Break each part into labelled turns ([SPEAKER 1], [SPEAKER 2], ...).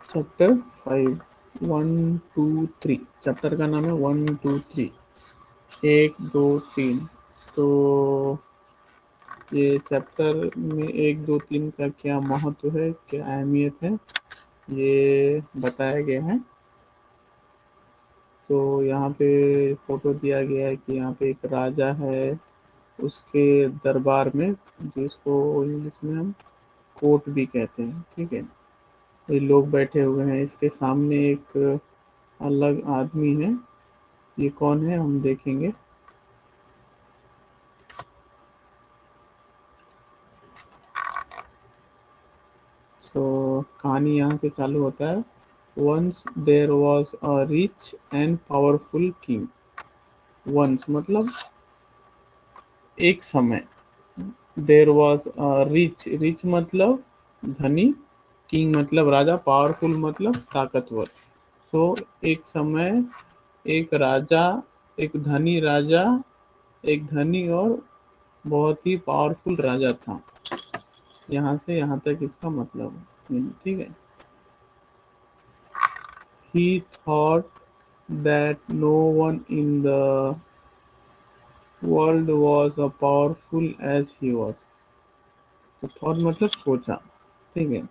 [SPEAKER 1] Chapter 5 1 2 3 chapter का नाम है 1 2 3 1 2 3। तो ये चैप्टर में 1 2 3 का क्या महत्व है, क्या अहमियत है, ये बताया गया है। तो यहाँ पे फोटो दिया गया है कि यहाँ पे एक राजा है, उसके दरबार में, जिसको इंग्लिश में हम कोर्ट भी कहते हैं, ठीक है। ये लोग बैठे हुए हैं, इसके सामने एक अलग आदमी है। ये कौन है हम देखेंगे। तो कहानी यहाँ से चालू होता है। Once there was a rich and powerful king. Once मतलब एक समय, देर वॉज रिच, रिच मतलब धनी, किंग मतलब राजा, पावरफुल मतलब ताकतवर। सो एक समय एक राजा, एक धनी राजा, एक धनी और बहुत ही पावरफुल राजा था। यहाँ से यहाँ तक इसका मतलब है, ठीक है। He thought that no one in the world was as powerful as he was. तो थॉट मतलब सोचा, ठीक है।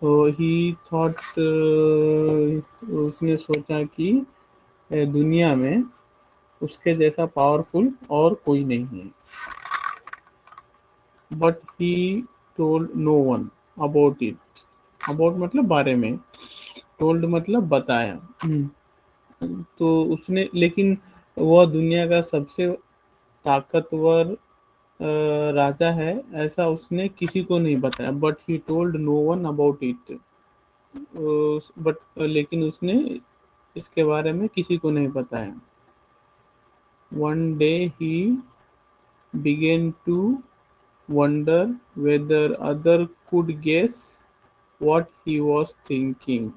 [SPEAKER 1] तो ही थॉट, उसने सोचा कि दुनिया में उसके जैसा पावरफुल और कोई नहीं है। But he told no one about it. About मतलब बारे में, टोल्ड मतलब बताया। तो उसने, लेकिन वह दुनिया का सबसे ताकतवर राजा है ऐसा उसने किसी को नहीं बताया। But he told no one about it. But लेकिन उसने इसके बारे में किसी को नहीं बताया। One day he began to wonder whether other could guess what he was thinking.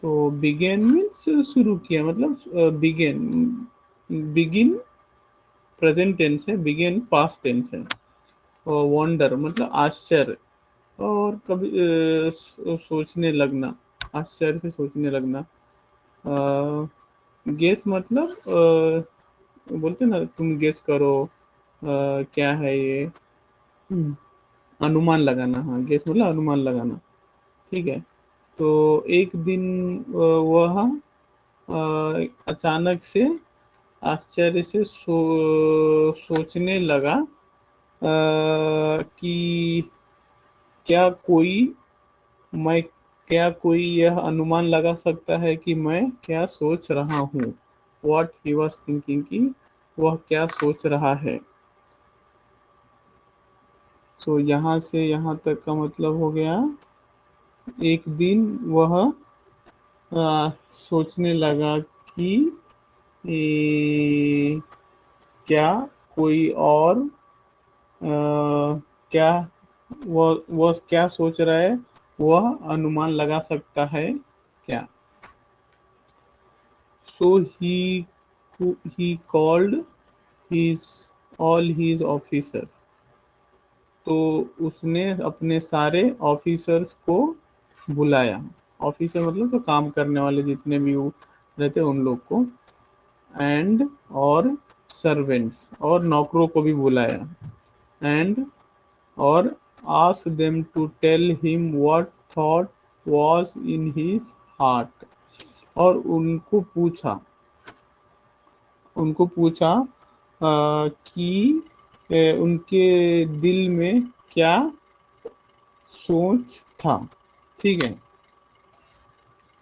[SPEAKER 1] तो बिगेन मीन्स शुरू किया, मतलब बिगेन, बिगिन प्रेजेंट टेंस है, बिगेन पास्ट टेंस है। और वंडर मतलब आश्चर्य, और कभी सोचने लगना, आश्चर्य से सोचने लगना। गेस मतलब बोलते ना, तुम गेस करो क्या है ये। हम्म, अनुमान लगाना, हाँ, गेस मतलब अनुमान लगाना, ठीक है। तो एक दिन वह अचानक से आश्चर्य से सोचने लगा कि क्या कोई मैं क्या कोई यह अनुमान लगा सकता है कि मैं क्या सोच रहा हूँ। वॉट ही वॉज थिंकिंग, कि वह क्या सोच रहा है। तो यहाँ से यहाँ तक का मतलब हो गया, एक दिन वह सोचने लगा कि क्या कोई और क्या वो क्या सोच रहा है, वह अनुमान लगा सकता है क्या। So he called his all his officers. तो उसने अपने सारे ऑफिसर्स को बुलाया। ऑफिसर मतलब तो काम करने वाले जितने भी वो रहते उन लोग को। एंड और सर्वेंट्स और नौकरों को भी बुलाया। एंड और asked them to tell him what thought was in his heart। और उनको पूछा कि उनके दिल में क्या सोच था, ठीक है।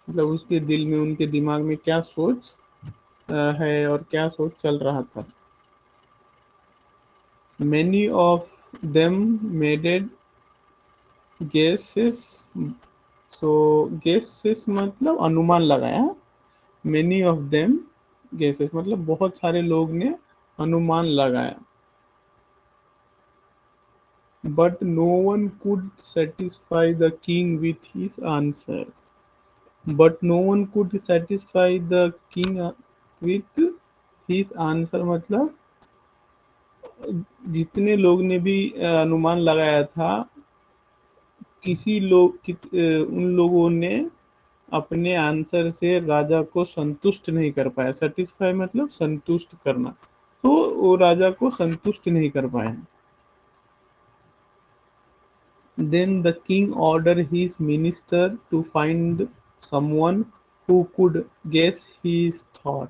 [SPEAKER 1] मतलब उसके दिल में, उनके दिमाग में क्या सोच है और क्या सोच चल रहा था। Many of them made guesses। so guesses मतलब अनुमान लगाया। many of them guesses मतलब बहुत सारे लोग ने अनुमान लगाया। but no one could satisfy the king with his answer। but no one could satisfy the king with his answer मतलब जितने लोग ने भी अनुमान लगाया था, उन लोगों ने अपने आंसर से राजा को संतुष्ट नहीं कर पाया। सेटिस्फाई मतलब संतुष्ट करना, तो वो राजा को संतुष्ट नहीं कर पाए। Then the king order his minister to find someone who could guess his thought.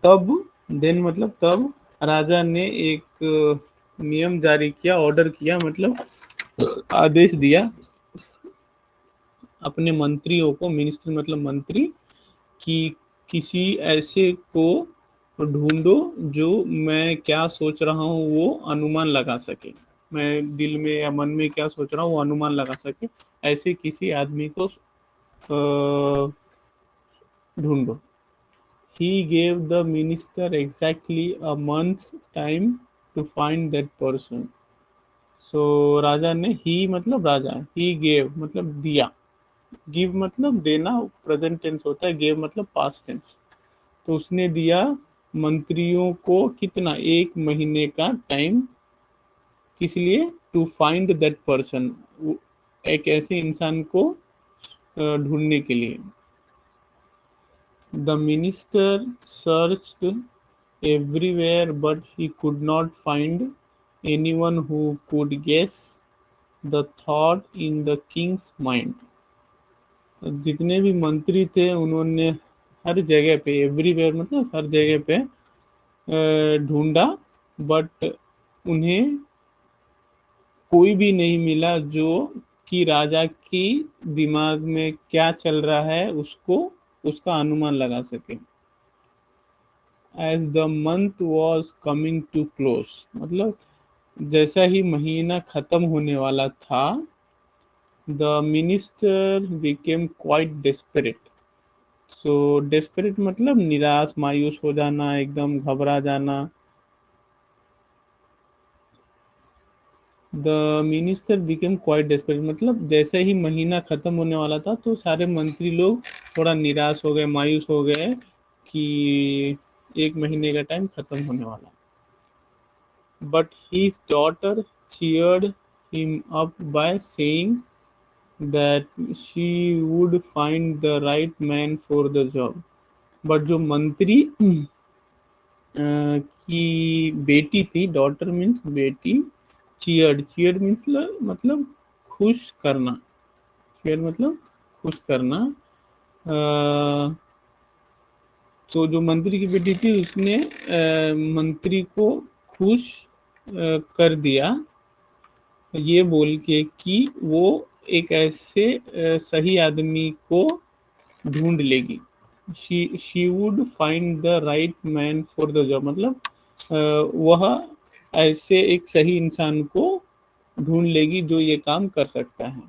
[SPEAKER 1] तब, देन मतलब तब, राजा ने एक नियम जारी किया, ऑर्डर किया मतलब आदेश दिया अपने मंत्रियों को, मिनिस्टर मतलब मंत्री, कि किसी ऐसे को ढूंढो जो मैं क्या सोच रहा हूँ वो अनुमान लगा सके, मैं दिल में या मन में क्या सोच रहा हूँ वो अनुमान लगा सके, ऐसे किसी आदमी को ढूंढो। He gave the minister exactly a month's time to find that person. So राजा ने, ही मतलब राजा, he gave मतलब दिया, give मतलब देना प्रेजेंट टेंस होता है, gave मतलब पास्ट टेंस। तो उसने दिया मंत्रियों को कितना, 1 महीने का टाइम, किस लिए, टू फाइंड दैट पर्सन, एक ऐसे इंसान को ढूंढने के लिए। The minister searched everywhere, but he could not find anyone who could guess the thought in the king's mind. जितने भी मंत्री थे उन्होंने हर जगह पे, एवरीवेयर मतलब हर जगह पे ढूंढा, बट उन्हें कोई भी नहीं मिला जो कि राजा की दिमाग में क्या चल रहा है उसको, उसका अनुमान लगा सके। As the month was coming to close मतलब जैसा ही महीना खत्म होने वाला था, the minister became quite desperate. So desperate मतलब निराश, मायूस हो जाना, एकदम घबरा जाना। The minister became quite desperate मतलब जैसे ही महीना खत्म होने वाला था तो सारे मंत्री लोग थोड़ा निराश हो गए, मायूस हो गए कि 1 महीने का टाइम खत्म होने वाला। But his daughter cheered him up by saying that she would find the right man for the job. But जो मंत्री की बेटी थी, डॉटर मीन्स बेटी, चीयर्ड, चीयर्ड मीन्स मतलब खुश करना, चीयर्ड मतलब खुश करना। तो जो मंत्री की बेटी थी उसने मंत्री को खुश कर दिया ये बोल के कि वो एक ऐसे सही आदमी को ढूंढ लेगी। She would find the right man for the job मतलब वह ऐसे एक सही इंसान को ढूंढ लेगी जो ये काम कर सकता है।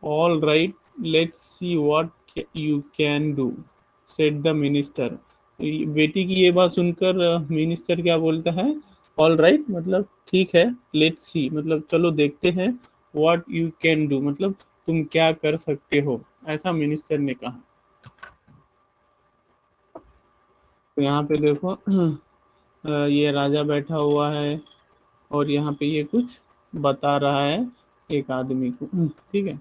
[SPEAKER 1] All right, let's see what you can do, said the minister. बेटी की ये बात सुनकर मिनिस्टर क्या बोलता है, ऑल राइट मतलब ठीक है, लेट्स सी मतलब चलो देखते हैं, व्हाट यू कैन डू मतलब तुम क्या कर सकते हो, ऐसा मिनिस्टर ने कहा। तो यहाँ पे देखो ये राजा बैठा हुआ है और यहाँ पे ये कुछ बता रहा है एक आदमी को, ठीक है।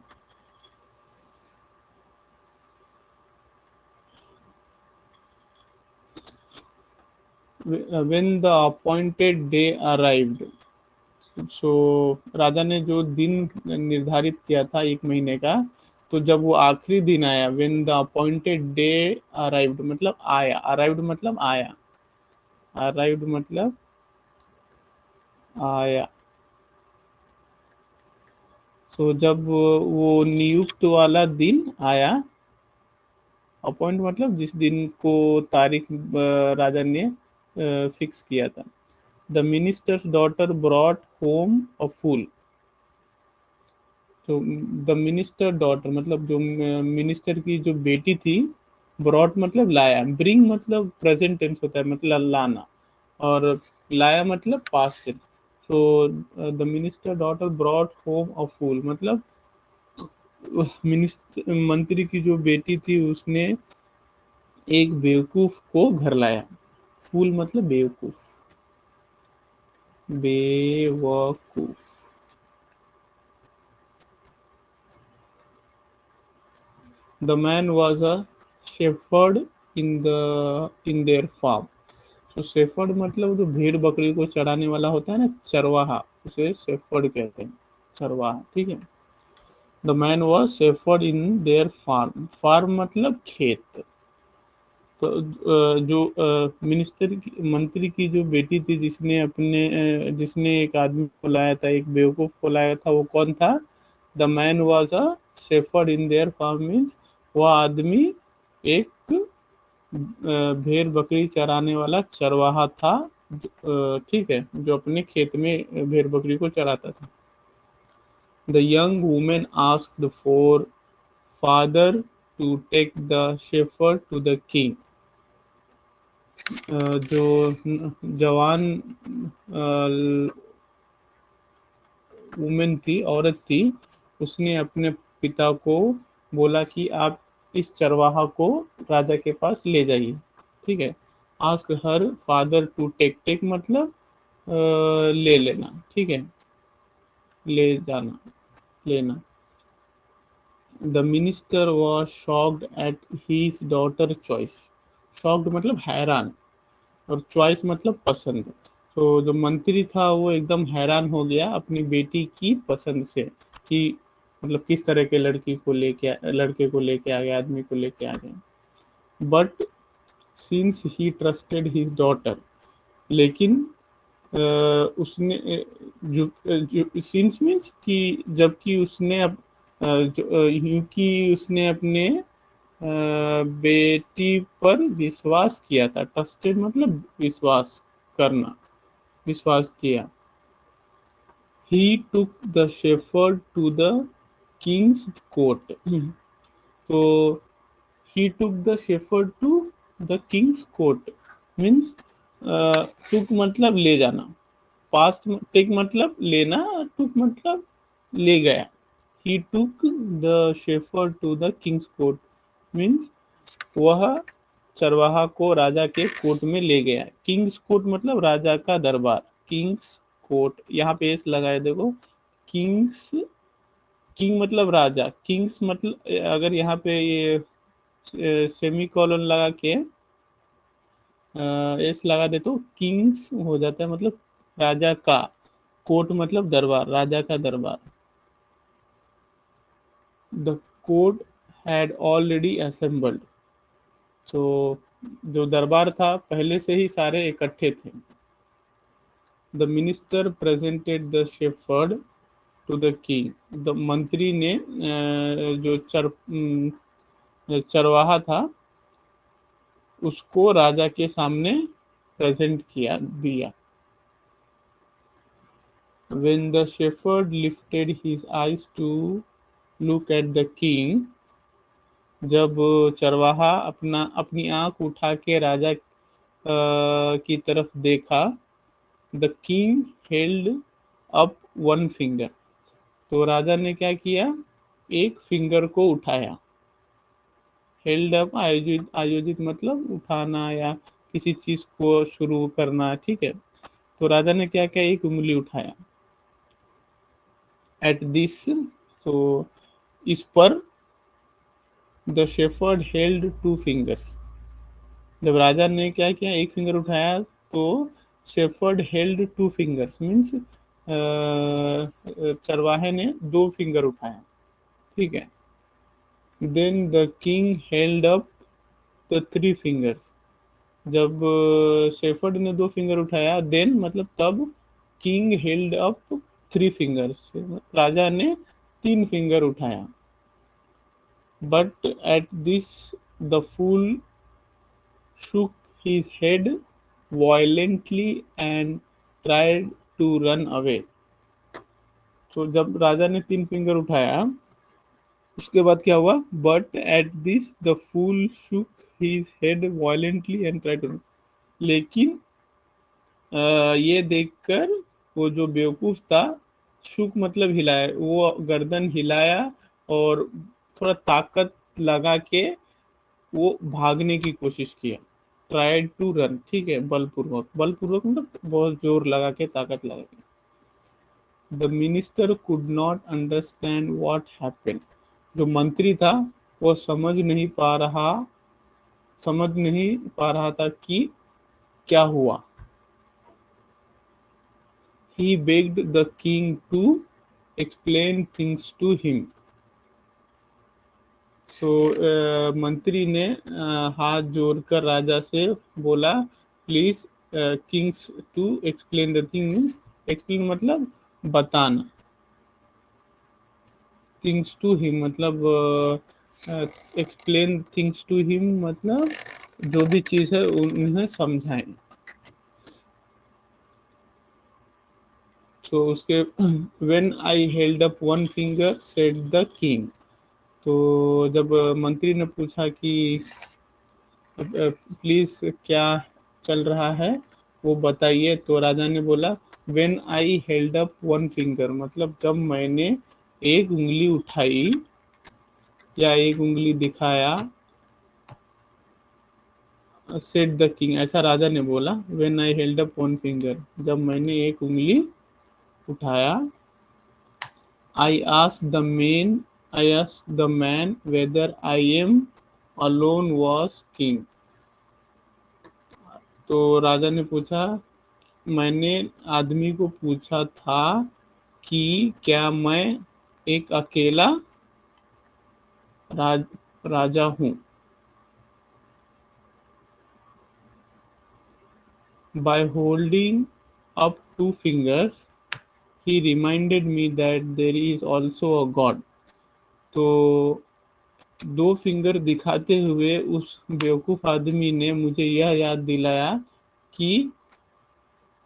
[SPEAKER 1] When the appointed day arrived, सो राजा ने जो दिन निर्धारित किया था 1 महीने का, तो जब वो आखिरी दिन आया, when the appointed day arrived मतलब आया, अराइव्ड मतलब आया, अराइव्ड मतलब आया। सो जब वो नियुक्त वाला दिन आया, अपॉइंट मतलब जिस दिन को तारीख राजा ने फिक्स किया था। The minister's daughter brought home a fool. तो द मिनिस्टर डॉटर मतलब जो मिनिस्टर की जो बेटी थी, ब्रॉट मतलब लाया, ब्रिंग मतलब प्रेजेंट टेंस होता है मतलब लाना, और लाया मतलब पास्ट टेंस। तो the minister daughter brought home a fool मतलब मिनिस्टर मंत्री की जो बेटी थी उसने एक बेवकूफ को घर लाया। फूल मतलब बेवकूफ, बेवकूफ। The man was a shepherd in their farm. तो शेफर्ड मतलब जो भेड़ बकरी को चराने वाला होता है ना, चरवाहा, उसे शेफर्ड कहते हैं, चरवाहा, ठीक है। The man was shepherd in their farm. Farm मतलब खेत। तो जो मिनिस्टर की, मंत्री की जो बेटी थी, जिसने एक आदमी को लाया था, एक बेवकूफ को लाया था, वो कौन था? The man was a shepherd in their farm means वह आदमी एक भेड़ बकरी चराने वाला चरवाहा था, ठीक है, जो अपने खेत में भेड़ बकरी को चराता था। The young women asked for father to take the shepherd to the king. जो जवान वुमेन थी, औरत थी, उसने अपने पिता को बोला कि आप इस चरवाहा को राजा के पास ले जाइए, ठीक है। Ask her father to take, take मतलब ले लेना, ठीक है, ले जाना, लेना। The minister was shocked at his daughter choice. Shocked मतलब हैरान, और चॉइस मतलब पसंद। तो जो मंत्री था वो एकदम हैरान हो गया अपनी बेटी की पसंद से, कि मतलब किस तरह के लड़के को लेके आ गया, आदमी को लेके आ गया। But since he trusted his daughter, लेकिन उसने जो सिंस मीन्स कि जबकि उसने क्योंकि उसने अपने बेटी पर विश्वास किया था। ट्रस्टेड मतलब विश्वास करना, विश्वास किया। He took the shepherd to the king's court. तो he took the shepherd to the king's court means took मतलब ले जाना, पास्ट टेक मतलब लेना, टुक मतलब ले गया। He took the shepherd to the king's court means वह चरवाहा को राजा के कोर्ट में ले गया। किंग्स कोर्ट मतलब राजा का दरबार, किंग्स कोर्ट, यहाँ पे एस लगाए देखो। किंग्स, किंग मतलब राजा, किंग्स मतलब अगर यहाँ पे ये सेमी कॉलन लगा के एस लगा दे तो किंग्स हो जाता है, मतलब राजा का। कोर्ट मतलब दरबार, राजा का दरबार। The court had already assembled. तो जो दरबार था पहले से ही सारे इकट्ठे थे। The minister presented the shepherd to the king. The मंत्री ने जो चरवाहा था उसको राजा के सामने प्रेजेंट किया, दिया। When the shepherd lifted his eyes to look at the king, जब चरवाहा अपनी आंख उठा के राजा की तरफ देखा, the king held up one finger. तो राजा ने क्या किया? एक फिंगर को उठाया। हेल्ड अप आयोजित, आयोजित मतलब उठाना या किसी चीज को शुरू करना, ठीक है। तो राजा ने क्या किया? एक उंगली उठाया। एट दिस, तो इस पर, the shepherd held two fingers. जब राजा ने क्या किया? एक फिंगर उठाया, तो shepherd held two fingers means चरवाहे ने दो फिंगर उठाया, ठीक है। Then the king held up the three fingers. जब शेफर्ड ने दो फिंगर उठाया, देन मतलब तब king held up three fingers, राजा ने तीन फिंगर उठाया। But at this the fool shook his head violently and tried to run away। तो जब राजा ने तीन फिंगर उठाया, उसके बाद क्या हुआ? But at this the fool shook his head violently and tried to run। लेकिन ये देखकर वो जो बेवकूफ था, शुक मतलब हिलाया, वो गर्दन हिलाया और थोड़ा ताकत लगा के वो भागने की कोशिश किया। ट्राइड टू रन, ठीक है, बलपूर्वक, बलपूर्वक मतलब बहुत जोर लगा के, ताकत लगा के। The minister could not understand what happened. जो मंत्री था वो समझ नहीं पा रहा था कि क्या हुआ। He begged the king to explain things to him. So मंत्री ने हाथ जोड़कर राजा से बोला, please kings to explain the thing, means explain मतलब बताना, थिंग्स टू हिम मतलब एक्सप्लेन थिंग्स टू हिम मतलब जो भी चीज़ है उन्हें समझाएं। तो उसके when I held up one finger said the king. तो जब मंत्री ने पूछा कि प्लीज क्या चल रहा है वो बताइए, तो राजा ने बोला, when I held up one finger मतलब जब मैंने एक उंगली उठाई या एक उंगली दिखाया, सेड द किंग ऐसा राजा ने बोला, when I held up one finger जब मैंने एक उंगली उठाया, I asked the man whether I am alone was king. तो राजा ने पूछा, मैंने आदमी को पूछा था कि क्या मैं एक अकेला राज, राजा हूँ। By holding up two fingers he reminded me that there is also a god. तो दो फिंगर दिखाते हुए उस बेवकूफ आदमी ने मुझे यह याद दिलाया कि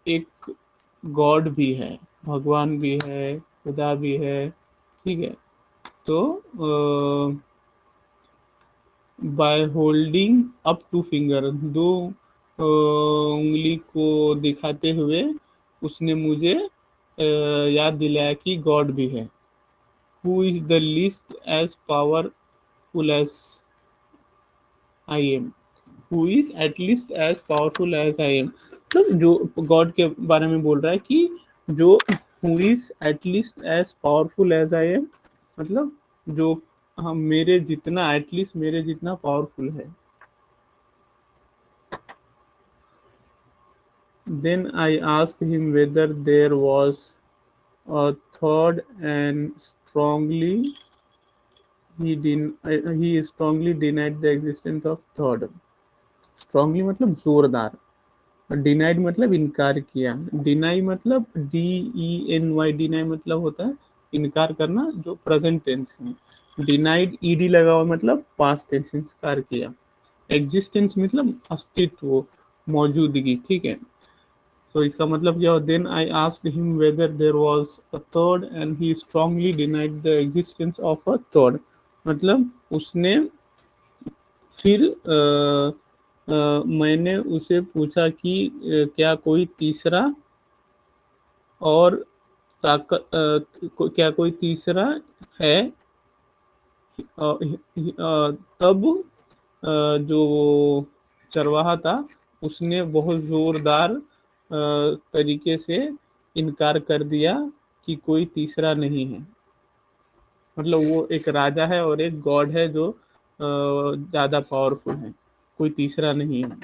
[SPEAKER 1] एक गॉड भी है, भगवान भी है, खुदा भी है। ठीक है। तो bye holding up two finger दो उंगली को दिखाते हुए उसने मुझे याद दिलाया कि गॉड भी है। Who is the least as powerful as I am, who is at least as powerful as I am, मतलब जो गॉड के बारे में बोल रहा है कि जो who is at least as powerful as I am मतलब जो हम मेरे जितना एटलीस्ट मेरे जितना पावरफुल है। Then I asked him whether there was a third and he strongly denied the existence of third। Strongly मतलब जोरदार, डिनाइड मतलब इनकार किया, डिनाई मतलब DENY, डिनाई मतलब होता है इनकार करना जो प्रेजेंट टेंस में, डिनाइड ईडी लगा हुआ मतलब पास्ट टेंस इनकार किया, एग्जिस्टेंस मतलब अस्तित्व, मौजूदगी। ठीक है। तो इसका मतलब क्या हुआ, then I asked him whether there was a third and he strongly denied the existence of a third, मतलब उसने फिर मैंने उसे पूछा कि क्या कोई तीसरा और क्या कोई तीसरा है। तब जो चरवाहा था उसने बहुत जोरदार तरीके से इनकार कर दिया कि कोई तीसरा नहीं है, मतलब वो एक राजा है और एक गॉड है जो ज्यादा पावरफुल है, कोई तीसरा नहीं है।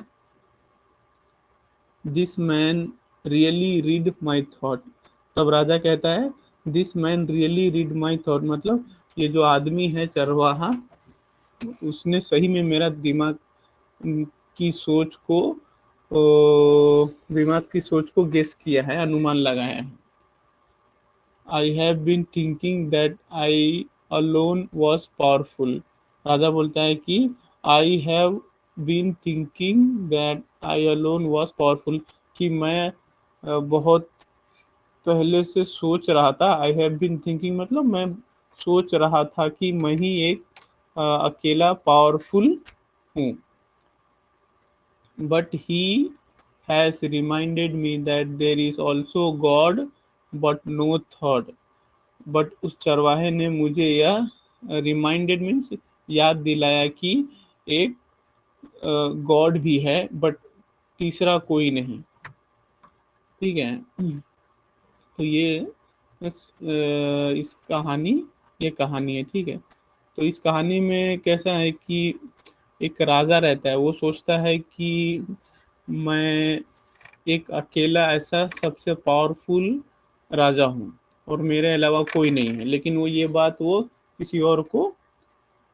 [SPEAKER 1] This man really read my thought, तब राजा कहता है, this man really read my thought मतलब ये जो आदमी है चरवाहा उसने सही में मेरा की सोच को दिमाग की सोच को गेस किया है, अनुमान लगाया है। I have been thinking that I alone was powerful, राजा बोलता है कि I have been thinking that I alone was powerful, कि मैं बहुत पहले से सोच रहा था, आई हैव बीन थिंकिंग मतलब मैं सोच रहा था कि मैं ही एक अकेला पावरफुल हूँ, but he has reminded me that there is also god but no third. But उस चरवाहे ने मुझे यह रिमाइंडेड मीन्स याद दिलाया कि एक गॉड भी है बट तीसरा कोई नहीं। ठीक है। तो ये इस कहानी ये कहानी है। ठीक है। तो इस कहानी में कैसा है कि एक राजा रहता है, वो सोचता है कि मैं एक अकेला ऐसा सबसे पावरफुल राजा हूँ और मेरे अलावा कोई नहीं है, लेकिन वो ये बात वो किसी और को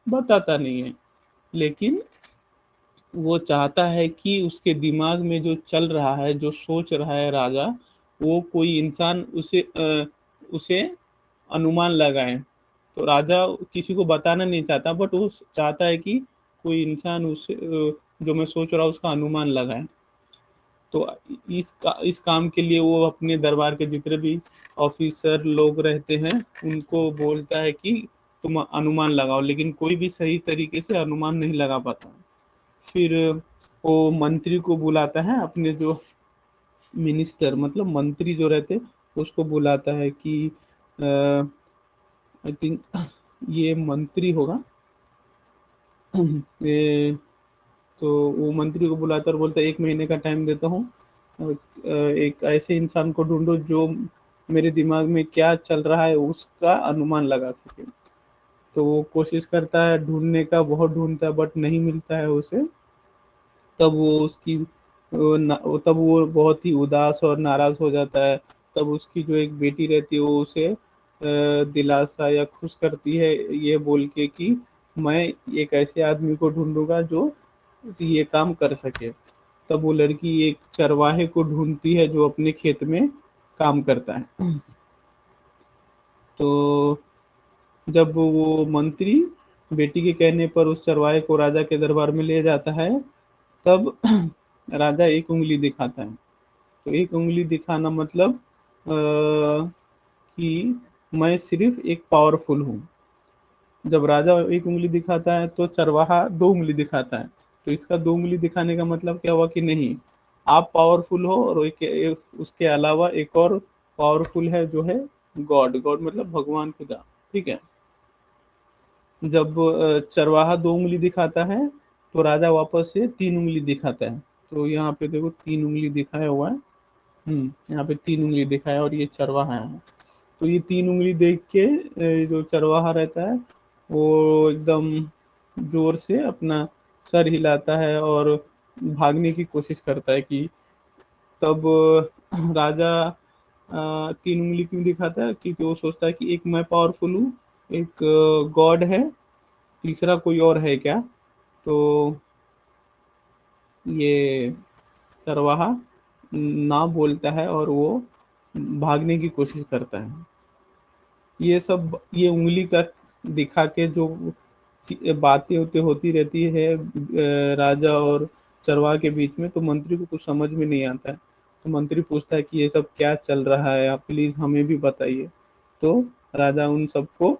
[SPEAKER 1] बताता नहीं है। लेकिन वो चाहता है कि उसके दिमाग में जो चल रहा है, जो सोच रहा है राजा, वो कोई इंसान उसे अनुमान लगाए। तो राजा किसी को बताना नहीं चाहता, बट वो चाहता है कि कोई इंसान उसे जो मैं सोच रहा हूँ उसका अनुमान लगाए। तो इस काम के लिए वो अपने दरबार के जितने भी ऑफिसर लोग रहते हैं उनको बोलता है कि तुम अनुमान लगाओ, लेकिन कोई भी सही तरीके से अनुमान नहीं लगा पाता। फिर वो मंत्री को बुलाता है, अपने जो मिनिस्टर मतलब मंत्री जो रहते उसको बुलाता है कि आई थिंक ये मंत्री होगा। ये, तो वो मंत्री को बुलाता और बोलता है 1 महीने का टाइम देता हूँ, एक ऐसे इंसान को ढूंढो जो मेरे दिमाग में क्या चल रहा है उसका अनुमान लगा सके। तो वो कोशिश करता है ढूंढने का, बहुत ढूंढता है बट नहीं मिलता है उसे। तब वो उसकी तब वो बहुत ही उदास और नाराज हो जाता है। तब उसकी जो एक बेटी रहती है वो उसे दिलासा या खुश करती है ये बोल के कि मैं एक ऐसे आदमी को ढूंढूंगा जो ये काम कर सके। तब वो लड़की एक चरवाहे को ढूंढती है जो अपने खेत में काम करता है। तो जब वो मंत्री बेटी के कहने पर उस चरवाहे को राजा के दरबार में ले जाता है, तब राजा एक उंगली दिखाता है। तो एक उंगली दिखाना मतलब कि मैं सिर्फ एक पावरफुल हूँ। जब राजा एक उंगली दिखाता है तो चरवाहा 2 उंगली दिखाता है। तो इसका 2 उंगली दिखाने का मतलब क्या हुआ कि नहीं, आप पावरफुल हो और उसके अलावा एक और पावरफुल है जो है गॉड। गॉड मतलब भगवान खुदा। ठीक है। जब चरवाहा 2 उंगली दिखाता है तो राजा वापस से 3 उंगली दिखाता है। तो यहाँ पे देखो 3 उंगली दिखाया हुआ है। यहाँ पे 3 उंगली दिखाया और ये चरवाहा है। तो ये 3 उंगली देख के जो चरवाहा रहता है वो एकदम जोर से अपना सर हिलाता है और भागने की कोशिश करता है कि तब राजा 3 उंगली क्यों दिखाता है, क्योंकि वो सोचता है कि एक मैं पावरफुल हूँ, एक गॉड है, तीसरा कोई और है क्या। तो ये चरवाहा ना बोलता है और वो भागने की कोशिश करता है। ये सब ये उंगली का दिखा के जो बातें होती होती रहती है राजा और चरवाहा के बीच में, तो मंत्री को कुछ समझ में नहीं आता है। तो मंत्री पूछता है कि ये सब क्या चल रहा है, आप प्लीज हमें भी बताइए। तो राजा उन सबको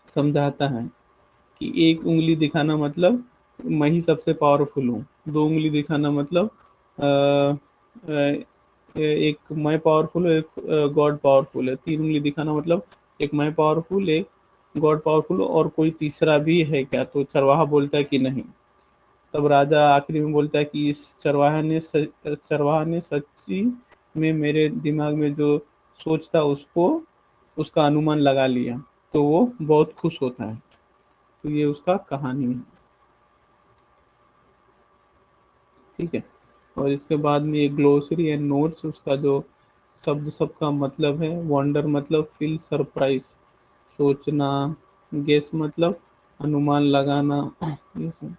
[SPEAKER 1] समझाता है कि एक उंगली दिखाना मतलब मैं ही सबसे पावरफुल हूँ, 2 उंगली दिखाना मतलब एक मैं पावरफुल हूँ, एक गॉड पावरफुल है, 3 उंगली दिखाना मतलब एक मैं पावरफुल, एक गॉड पावरफुल और कोई तीसरा भी है क्या। तो चरवाहा बोलता है कि नहीं। तब राजा आखिरी में बोलता है कि इस चरवाहा ने सच्ची में मेरे दिमाग में जो सोच था उसको उसका अनुमान लगा लिया। तो वो बहुत खुश होता है। तो ये उसका कहानी है। ठीक है। और इसके बाद में एक ग्लोसरी एंड नोट्स, उसका जो शब्द सबका मतलब है। वंडर मतलब फील सरप्राइज, सोचना। गेस मतलब अनुमान लगाना। ये सब।